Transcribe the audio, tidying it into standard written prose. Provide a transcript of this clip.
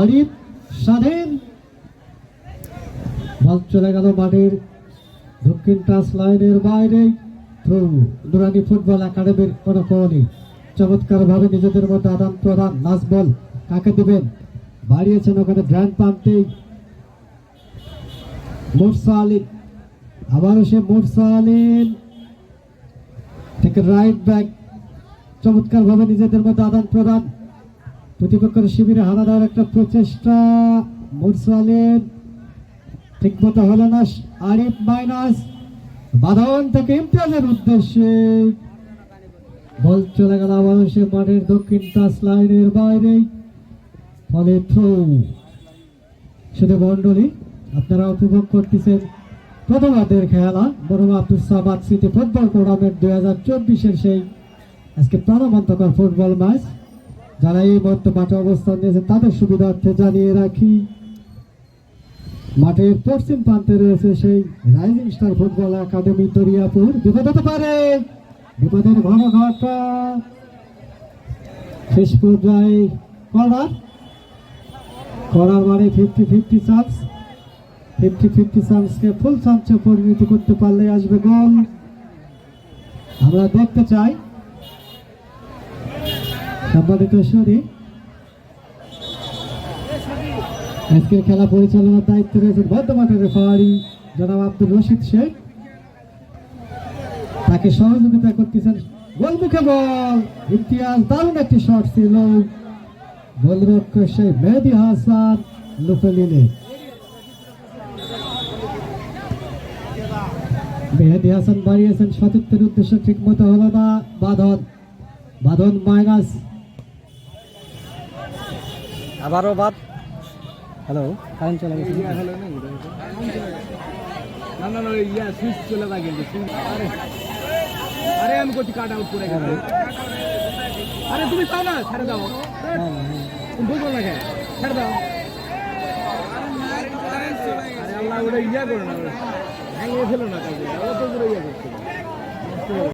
আরিফ স্বাধীন বল চলে গেল মাঠের দক্ষিণ টাচ লাইনের বাইরে। থ্রু নুরানি ফুটবল একাডেমির কোনো কোনি চমৎকার ভাবে নিজেদের মধ্যে আদান প্রদান। লাস্ট বল কাকে দিবেন, বাড়িয়েছেন ওখানে গ্র্যান্ড পান্তে মুরসা আলীন। আবারও সে মুরসা আলীন থেকে রাইট ব্যাক, চমৎকার ভাবে নিজেদের মধ্যে আদান প্রদান। প্রতিপক্ষের শিবিরে হানা দেওয়ার একটা প্রচেষ্টা, মুরসা আলীন ঠিক মতো হলো না। আরিফ মাইনাস বাঁধন থেকে ইমতিয়াজের উদ্দেশ্যে বল চলে গেল আবারও সে মাঠের দক্ষিণ টাচ লাইনের বাইরে। ফলে থ্রো। শুধু মন্ডলী আপনারা উপভোগ করতেছেন প্রথমার্ধের খেলা বড়মা Abdul Samad city football tournament 2024-এর সেই আজকে প্রাণবন্তকর ফুটবল ম্যাচ। যারা এই মুহূর্তে মাঠে অবস্থান নিয়েছে তাদের সুবিধার্থে জানিয়ে রাখি মাঠের পশ্চিম প্রান্তে রয়েছে সেই rising star football academy Dariapur. বিপদ হতে পারে, বিপদের ঘন ঘটা শেষ পর্যায়ে করার মানে 50-50 চান্স, 50-50 চান্সকে ফুল চান্সে পরিণত করতে পারলে আসবে গোল। আমরা দেখতে চাই সম্মানিত শরী আজকের খেলা পরিচালনার দায়িত্বে রয়েছেন বর্ধমানের রেফারি জনাব আব্দুল রশিদ শেখ। তাকে সহযোগিতা করতেছেন গোলমুখে বল ইমতিয়াজ, দারুণ একটি শট ছিল, গোলরক্ষক সেই মেহেদী হাসান লুফেলিনে। মেহেদী হাসান বাড়িয়েছেন সতীর্থের উদ্দেশ্যে, ঠিক মতো হলো না। বাঁধন মাইনাস, আবারও বাদ। হ্যালো, কারেন্ট চলে গেছে। আরে আমি করছি কাট আউট করে গেল। আরে তুমি চাও না, ছেড়ে দাও। বুঝো না কেন, ছেড়ে দাও। আরে আল্লাহ ওটা ইয়া করো না, ভেঙে ফেলো না কাজে, ওটা তো পুরো ইয়া করছে।